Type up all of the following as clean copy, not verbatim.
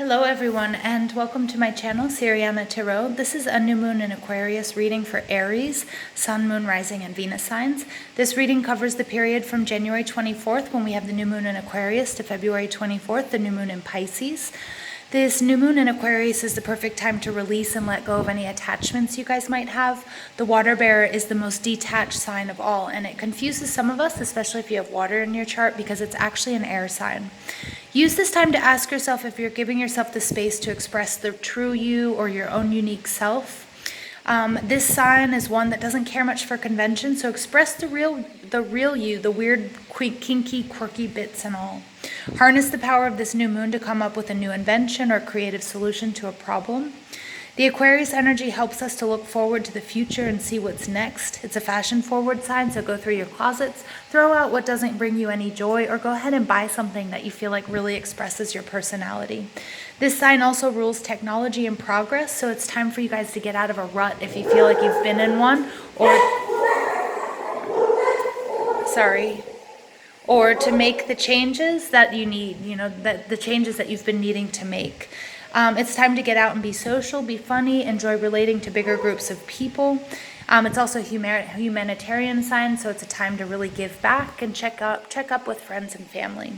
Hello everyone, and welcome to my channel, Siriana Tarot. This is a new moon in Aquarius reading for Aries, Sun, Moon, Rising, and Venus signs. This reading covers the period from January 24th, when we have the new moon in Aquarius, to February 24th, the new moon in Pisces. This new moon in Aquarius is the perfect time to release and let go of any attachments you guys might have. The water bearer is the most detached sign of all, and it confuses some of us, especially if you have water in your chart, because it's actually an air sign. Use this time to ask yourself if you're giving yourself the space to express the true you or your own unique self. This sign is one that doesn't care much for convention, so express the real you, the weird, kinky, quirky bits and all. Harness the power of this new moon to come up with a new invention or creative solution to a problem. The Aquarius energy helps us to look forward to the future and see what's next. It's a fashion-forward sign, so go through your closets, throw out what doesn't bring you any joy, or go ahead and buy something that you feel like really expresses your personality. This sign also rules technology and progress, so it's time for you guys to get out of a rut if you feel like you've been in one, or to make the changes that you need, the changes that you've been needing to make. It's time to get out and be social, be funny, enjoy relating to bigger groups of people. It's also a humanitarian sign, so it's a time to really give back and check up with friends and family.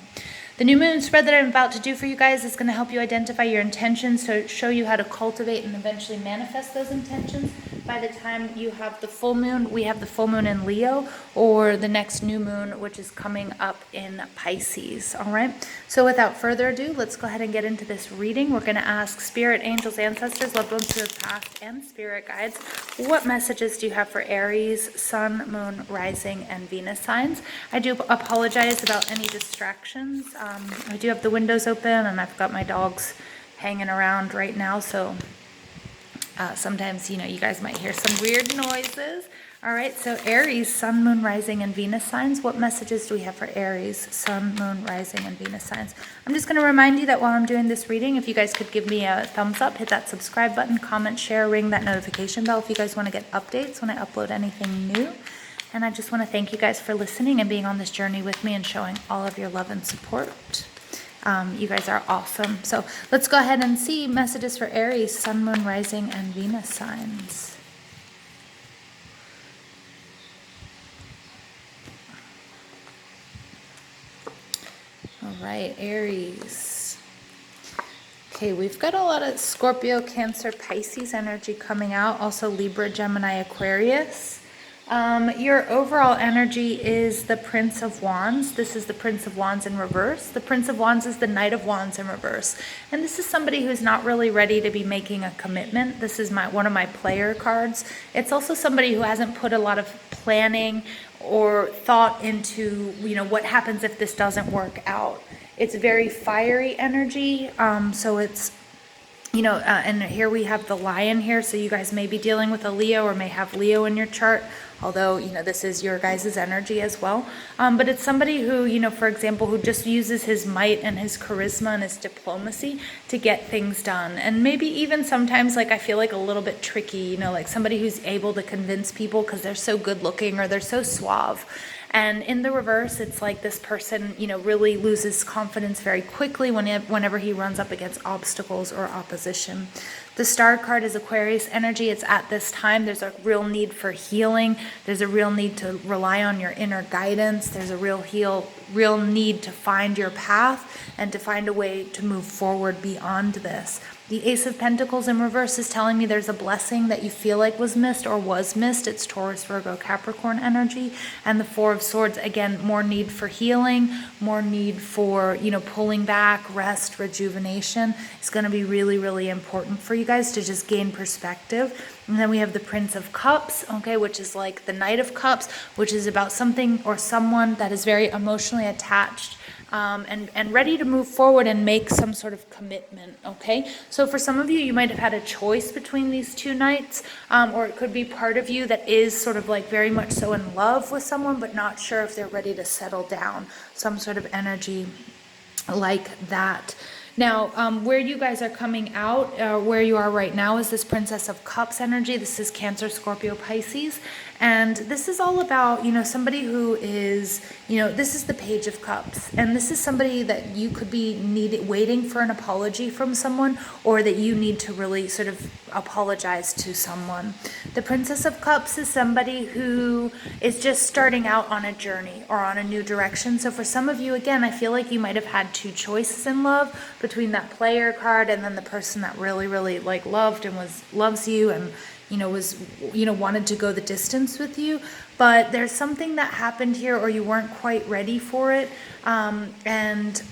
The new moon spread that I'm about to do for you guys is going to help you identify your intentions, to show you how to cultivate and eventually manifest those intentions. By the time you have the full moon, we have the full moon in Leo, or the next new moon, which is coming up in Pisces. All right. So without further ado, let's go ahead and get into this reading. We're going to ask spirit, angels, ancestors, loved ones who have passed, and spirit guides, what messages do you have for Aries, Sun, Moon, Rising, and Venus signs? I do apologize about any distractions. I do have the windows open, and I've got my dogs hanging around right now, so sometimes, you guys might hear some weird noises. All right, so Aries, Sun, Moon, Rising, and Venus signs. What messages do we have for Aries, Sun, Moon, Rising, and Venus signs? I'm just going to remind you that while I'm doing this reading, if you guys could give me a thumbs up, hit that subscribe button, comment, share, ring that notification bell if you guys want to get updates when I upload anything new. And I just want to thank you guys for listening and being on this journey with me and showing all of your love and support. You guys are awesome. So let's go ahead and see messages for Aries, Sun, Moon, Rising, and Venus signs. All right, Aries. Okay, we've got a lot of Scorpio, Cancer, Pisces energy coming out. Also Libra, Gemini, Aquarius. Your overall energy is the Prince of Wands. This is the Prince of Wands in reverse. The Prince of Wands is the Knight of Wands in reverse. And this is somebody who's not really ready to be making a commitment. This is one of my player cards. It's also somebody who hasn't put a lot of planning or thought into, what happens if this doesn't work out. It's very fiery energy. So it's, and here we have the Lion here. So you guys may be dealing with a Leo or may have Leo in your chart. Although, this is your guys' energy as well. But it's somebody who, for example, who just uses his might and his charisma and his diplomacy to get things done. And maybe even sometimes, I feel like a little bit tricky, like somebody who's able to convince people because they're so good looking or they're so suave. And in the reverse, it's like this person, really loses confidence very quickly whenever he runs up against obstacles or opposition. The star card is Aquarius energy. It's at this time. There's a real need for healing. There's a real need to rely on your inner guidance. There's a real need to find your path and to find a way to move forward beyond this. The Ace of Pentacles in reverse is telling me there's a blessing that you feel like was missed or was missed. It's Taurus, Virgo, Capricorn energy. And the Four of Swords, again, more need for healing, more need for, pulling back, rest, rejuvenation. It's going to be really, really important for you guys to just gain perspective. And then we have the Prince of Cups, okay, which is like the Knight of Cups, which is about something or someone that is very emotionally attached. And ready to move forward and make some sort of commitment, okay? So for some of you, you might have had a choice between these two knights, or it could be part of you that is sort of like very much so in love with someone, but not sure if they're ready to settle down. Some sort of energy like that. Now, where you guys are coming out, where you are right now, is this Princess of Cups energy. This is Cancer, Scorpio, Pisces. And this is all about, somebody who is, this is the Page of Cups. And this is somebody that you could be waiting for an apology from someone, or that you need to really sort of apologize to someone. The Princess of Cups is somebody who is just starting out on a journey or on a new direction. So for some of you, again, I feel like you might have had two choices in love, between that player card and then the person that really, really like loved and loves you and wanted to go the distance with you. But there's something that happened here, or you weren't quite ready for it, and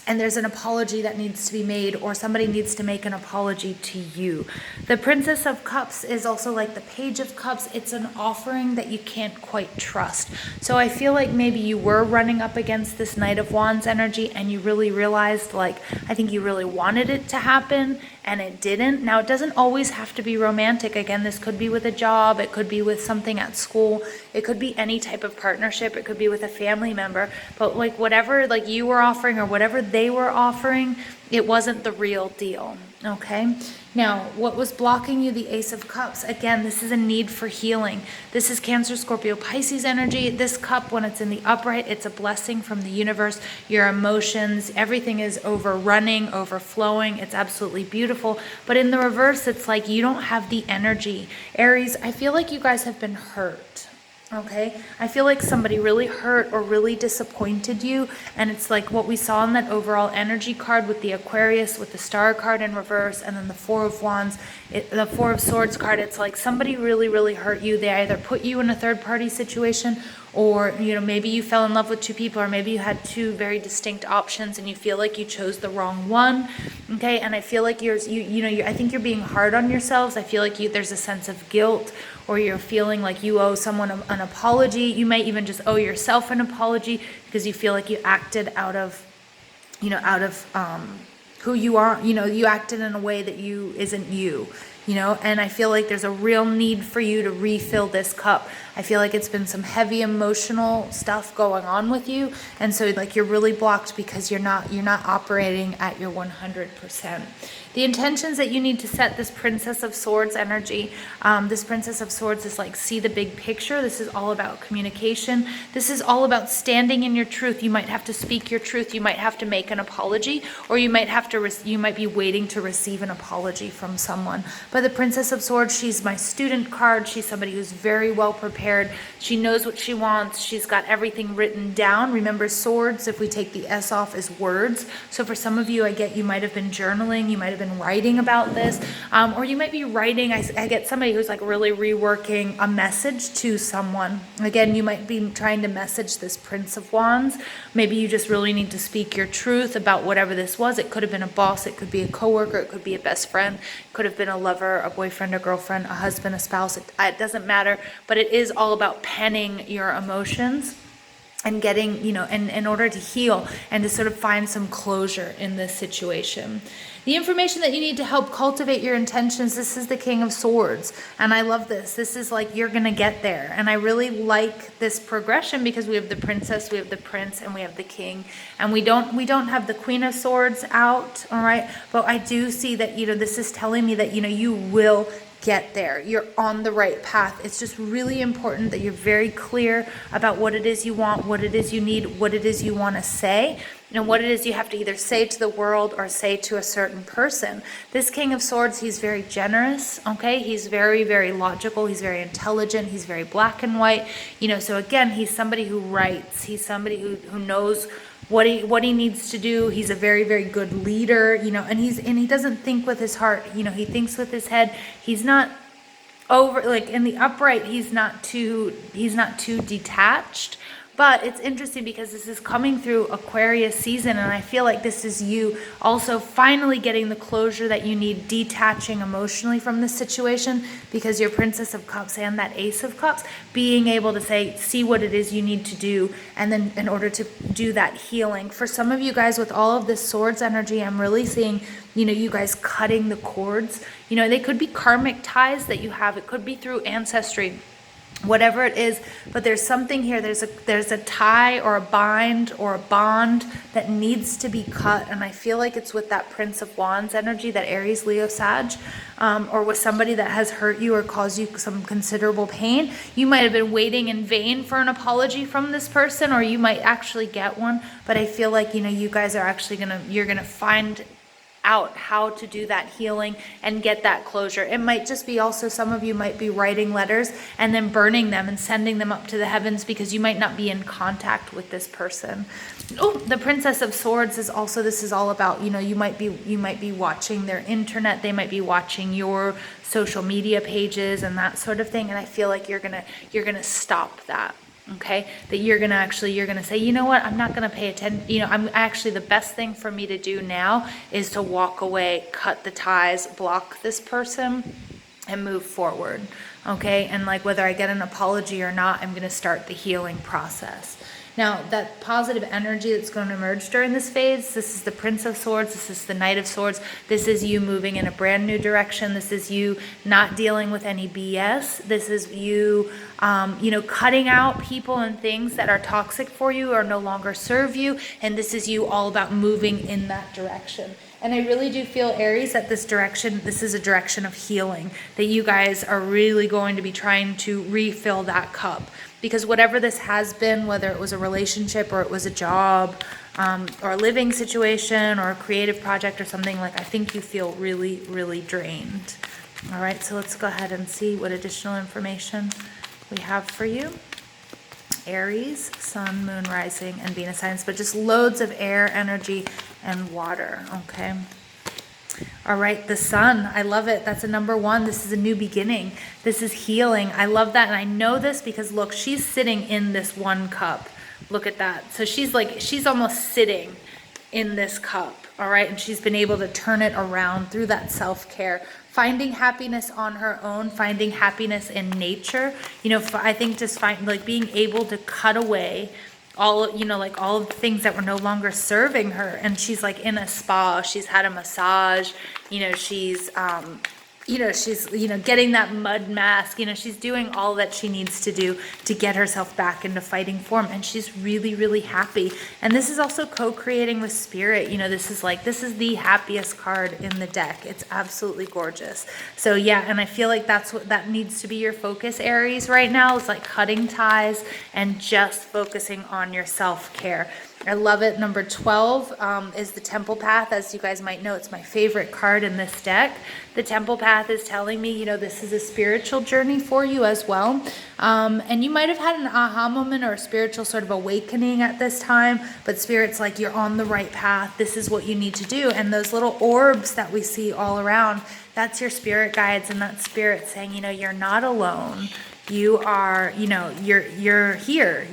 there's an apology that needs to be made, or somebody needs to make an apology to you. The Princess of Cups is also like the Page of Cups. It's an offering that you can't quite trust. So I feel like maybe you were running up against this Knight of Wands energy, and you really realized, I think you really wanted it to happen, and it didn't. Now, it doesn't always have to be romantic. Again, this could be with a job. It could be with something at school. It could be any type of partnership. It could be with a family member. But whatever you were offering, or whatever they were offering, it wasn't the real deal. Okay? Now, what was blocking you? The Ace of Cups. Again, this is a need for healing. This is Cancer, Scorpio, Pisces energy. This cup, when it's in the upright, it's a blessing from the universe. Your emotions, everything is overrunning, overflowing. It's absolutely beautiful. But in the reverse, it's like you don't have the energy. Aries, I feel like you guys have been hurt. Okay, I feel like somebody really hurt or really disappointed you, and it's like what we saw in that overall energy card with the Aquarius, with the Star card in reverse, and then the Four of Wands, the Four of Swords card. It's like somebody really, really hurt you. They either put you in a third-party situation, or maybe you fell in love with two people, or maybe you had two very distinct options and you feel like you chose the wrong one. Okay, and I feel like I think you're being hard on yourselves. I feel like there's a sense of guilt, or you're feeling like you owe someone an apology. You might even just owe yourself an apology because you feel like you acted out of who you are. You acted in a way that isn't you. And I feel like there's a real need for you to refill this cup. I feel like it's been some heavy emotional stuff going on with you, and so you're really blocked because you're not operating at your 100%. The intentions that you need to set, this Princess of Swords energy, this Princess of Swords is see the big picture. This is all about communication. This is all about standing in your truth. You might have to speak your truth. You might have to make an apology, or you might be waiting to receive an apology from someone. But the Princess of Swords, she's my student card. She's somebody who's very well prepared. She knows what she wants. She's got everything written down. Remember, swords, if we take the S off, is words. So for some of you, you might have been journaling. You might have been writing about this, or you might be writing. I get somebody who's really reworking a message to someone. Again, you might be trying to message this Prince of Wands. Maybe you just really need to speak your truth about whatever this was. It could have been a boss. It could be a coworker. It could be a best friend. It could have been a lover, a boyfriend, a girlfriend, a husband, a spouse. It doesn't matter, but it is all about penning your emotions and getting, in order to heal and to sort of find some closure in this situation. The information that you need to help cultivate your intentions, this is the King of Swords. And I love this. This is you're going to get there. And I really like this progression because we have the Princess, we have the Prince, and we have the King. And we don't have the Queen of Swords out, all right? But I do see that, this is telling me that, you will get there. You're on the right path. It's just really important that you're very clear about what it is you want, what it is you need, what it is you want to say, and what it is you have to either say to the world or say to a certain person. This King of Swords, he's very generous, okay? He's very, very logical. He's very intelligent. He's very black and white. So again, he's somebody who writes. He's somebody who knows what he needs to do. He's a very, very good leader, and he doesn't think with his heart, he thinks with his head. He's not over, in the upright, he's not too detached. But it's interesting because this is coming through Aquarius season, and I feel like this is you also finally getting the closure that you need, detaching emotionally from this situation, because your Princess of Cups and that Ace of Cups, being able to see what it is you need to do, and then in order to do that healing. For some of you guys with all of this Swords energy, I'm really seeing, you guys cutting the cords. They could be karmic ties that you have. It could be through ancestry. whatever it is, but there's something here. There's a tie or a bind or a bond that needs to be cut, and I feel like it's with that Prince of Wands energy, that Aries, Leo, Sag, or with somebody that has hurt you or caused you some considerable pain. You might have been waiting in vain for an apology from this person, or you might actually get one, but I feel like, you know, you guys are actually you're gonna find out how to do that healing and get that closure. It might just be also, some of you might be writing letters and then burning them and sending them up to the heavens because you might not be in contact with this person. Oh, the Princess of Swords is also, this is all about, you know, you might be watching their internet, they might be watching your social media pages and that sort of thing, and I feel like you're gonna stop that. Okay, that you're gonna say, you know what, I'm not gonna pay attention. You know, I'm actually, the best thing for me to do now is to walk away, cut the ties, block this person, and move forward. Okay, and like whether I get an apology or not, I'm gonna start the healing process. Now, that positive energy that's going to emerge during this phase, this is the Prince of Swords, this is the Knight of Swords, this is you moving in a brand new direction, this is you not dealing with any BS, this is you, you know, cutting out people and things that are toxic for you or no longer serve you, and this is you all about moving in that direction. And I really do feel, Aries, that this is a direction of healing, that you guys are really going to be trying to refill that cup. Because whatever this has been, whether it was a relationship or it was a job, or a living situation or a creative project or something, like, I think you feel really, really drained. All right, so let's go ahead and see what additional information we have for you. Aries, Sun, Moon, Rising, and Venus signs, but just loads of air, energy, and water, okay? All right, the Sun, I love it. That's a number one. This is a new beginning. This is healing. I love that, and I know this because, look, she's sitting in this one cup. Look at that. So she's almost sitting in this cup, all right? And she's been able to turn it around through that self-care, finding happiness on her own, finding happiness in nature. You know, I think just being able to cut away all, you know, like all of the things that were no longer serving her. And she's like in a spa, she's had a massage, you know, she's getting that mud mask, you know, she's doing all that she needs to do to get herself back into fighting form. And she's really, really happy. And this is also co-creating with spirit. You know, this is the happiest card in the deck. It's absolutely gorgeous. So yeah, and I feel like that needs to be your focus, Aries, right now, is like cutting ties and just focusing on your self-care. I love it. Number 12 is the Temple Path. As you guys might know, it's my favorite card in this deck. The Temple Path is telling me, you know, this is a spiritual journey for you as well. And you might have had an aha moment or a spiritual sort of awakening at this time, but Spirit's like, you're on the right path. This is what you need to do. And those little orbs that we see all around, that's your spirit guides, and that Spirit saying, you know, you're not alone. You are, you know, you're here.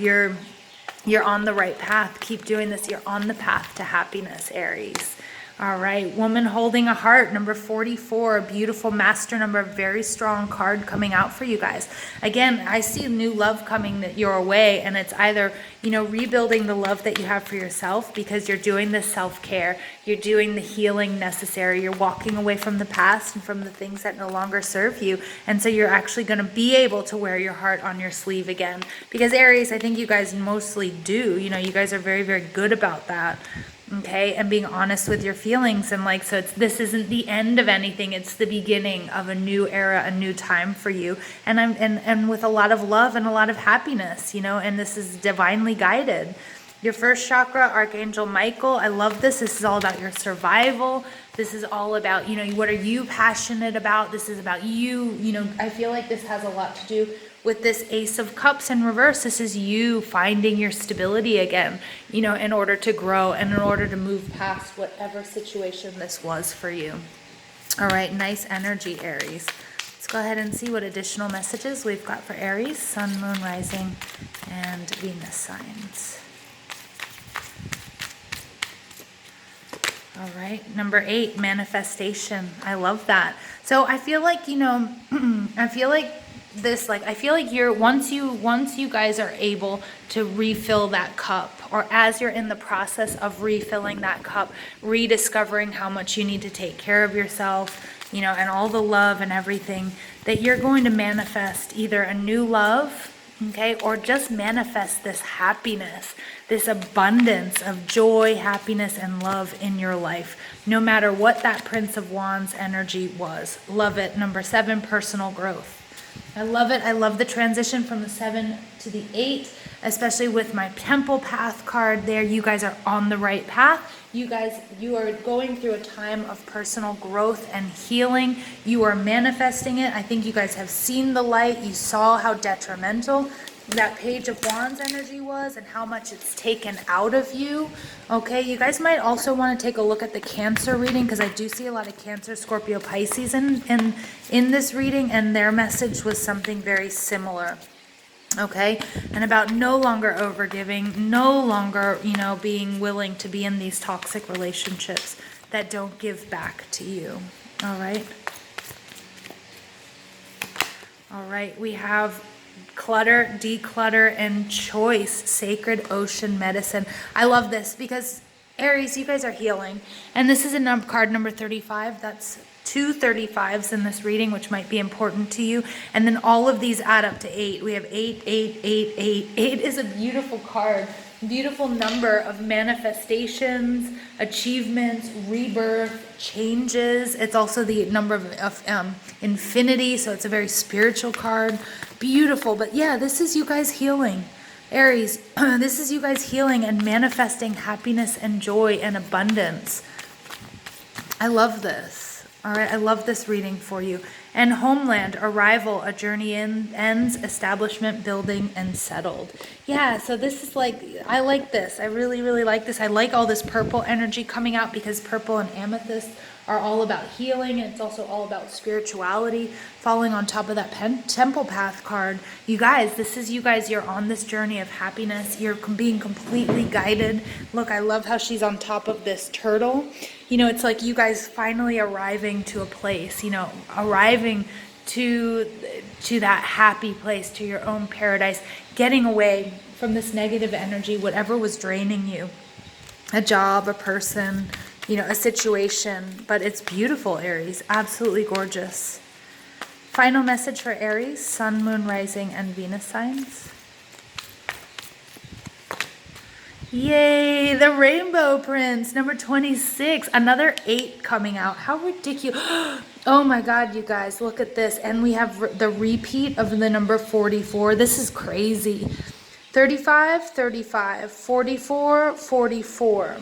You're on the right path. Keep doing this. You're on the path to happiness, Aries. All right, Woman Holding a Heart, number 44, a beautiful master number, very strong card coming out for you guys. Again, I see new love coming your way, and it's either, you know, rebuilding the love that you have for yourself because you're doing the self-care, you're doing the healing necessary, you're walking away from the past and from the things that no longer serve you, and so you're actually going to be able to wear your heart on your sleeve again. Because Aries, I think you guys mostly do, you know, you guys are very, very good about that. Okay, and being honest with your feelings, and like, so this isn't the end of anything, it's the beginning of a new era, a new time for you, and with a lot of love and a lot of happiness, you know, and this is divinely guided. Your first chakra, Archangel Michael, I love this. This is all about your survival. This is all about, you know, what are you passionate about? This is about you, you know, I feel like this has a lot to do with this Ace of Cups in reverse. This is you finding your stability again, you know, in order to grow and in order to move past whatever situation this was for you. All right, nice energy, Aries. Let's go ahead and see what additional messages we've got for Aries, Sun, Moon, Rising, and Venus signs. All right, number 8, manifestation. I love that. So I feel like, you know, I feel like you're once you guys are able to refill that cup, or as you're in the process of refilling that cup, rediscovering how much you need to take care of yourself, you know, and all the love and everything, that you're going to manifest either a new love, okay, or just manifest this happiness, this abundance of joy, happiness, and love in your life, no matter what that Prince of Wands energy was. Love it. Number 7, personal growth. I love it. I love the transition from the 7 to the 8, especially with my Temple Path card there. You guys are on the right path. You guys, you are going through a time of personal growth and healing. You are manifesting it. I think you guys have seen the light. You saw how detrimental that Page of Wands energy was and how much it's taken out of you. Okay, you guys might also want to take a look at the Cancer reading, because I do see a lot of Cancer, Scorpio, Pisces in this reading, and their message was something very similar. Okay, and about no longer overgiving, no longer, you know, being willing to be in these toxic relationships that don't give back to you. All right. All right, we have clutter, declutter, and choice, sacred ocean medicine. I love this because Aries, you guys are healing, and this is a card number 35. That's 2 35s in this reading, which might be important to you. And then all of these add up to 8. We have 8, 8, 8, 8. 8 is a beautiful card, beautiful number of manifestations, achievements, rebirth, changes. It's also the number of infinity, so it's a very spiritual card. Beautiful. But yeah, this is you guys healing. Aries, this is you guys healing and manifesting happiness and joy and abundance. I love this. All right, I love this reading for you. And homeland, arrival, a journey ends, establishment, building, and settled. Yeah, so this is like, I like this. I really, really like this. I like all this purple energy coming out, because purple and amethyst are all about healing, and it's also all about spirituality, falling on top of that Temple Path card. You guys, this is you guys, you're on this journey of happiness. You're being completely guided. Look, I love how she's on top of this turtle. You know, it's like you guys finally arriving to a place, you know, arriving to that happy place, to your own paradise, getting away from this negative energy, whatever was draining you, a job, a person, you know, a situation. But it's beautiful, Aries, absolutely gorgeous. Final message for Aries, Sun, Moon, Rising, and Venus signs. Yay, the Rainbow Prince, number 26, another 8 coming out. How ridiculous. Oh my God, you guys, look at this. And we have the repeat of the number 44. This is crazy. 35, 35, 44, 44.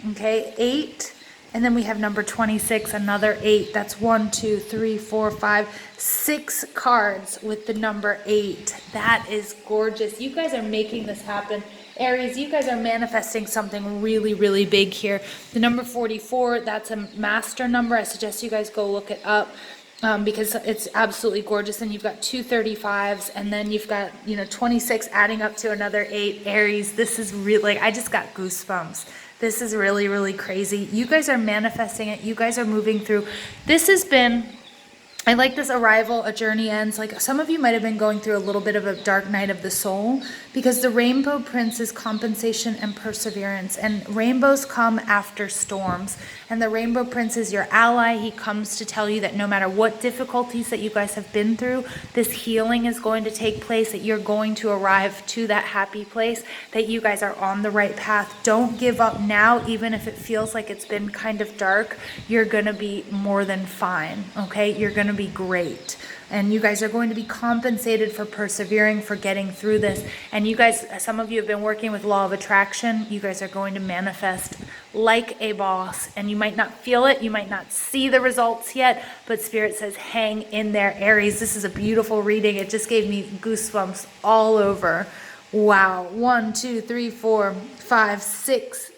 Okay, 8. And then we have number 26, another 8. That's 1, 2, 3, 4, 5, 6 cards with the number 8. That is gorgeous. You guys are making this happen. Aries, you guys are manifesting something really, really big here. The number 44, that's a master number. I suggest you guys go look it up because it's absolutely gorgeous. And you've got 2 35s, and then you've got, you know, 26 adding up to another 8. Aries, this is really, I just got goosebumps. This is really, really crazy. You guys are manifesting it. You guys are moving through. This has been, I like this arrival, a journey ends. Like some of you might have been going through a little bit of a dark night of the soul, because the Rainbow Prince is compensation and perseverance, and rainbows come after storms. And the Rainbow Prince is your ally. He comes to tell you that no matter what difficulties that you guys have been through, this healing is going to take place, that you're going to arrive to that happy place, that you guys are on the right path. Don't give up now, even if it feels like it's been kind of dark. You're going to be more than fine, okay? You're going to be great. And you guys are going to be compensated for persevering, for getting through this. And you guys, some of you have been working with law of attraction. You guys are going to manifest like a boss. And you might not feel it. You might not see the results yet. But Spirit says, hang in there, Aries. This is a beautiful reading. It just gave me goosebumps all over. Wow. 1, 2, 3, 4, 5, 6,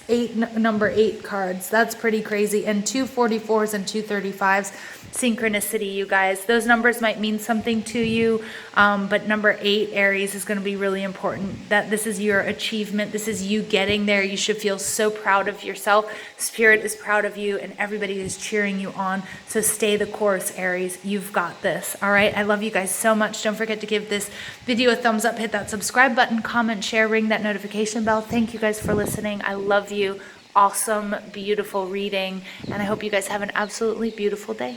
8, number 8 cards. That's pretty crazy. And 2 44s and 2 35s. Synchronicity, you guys. Those numbers might mean something to you, but number 8, Aries, is going to be really important. That this is your achievement. This is you getting there. You should feel so proud of yourself. Spirit is proud of you, and everybody is cheering you on. So stay the course, Aries. You've got this. All right. I love you guys so much. Don't forget to give this video a thumbs up, hit that subscribe button, comment, share, ring that notification bell. Thank you guys for listening. I love you. awesome, beautiful reading, and I hope you guys have an absolutely beautiful day.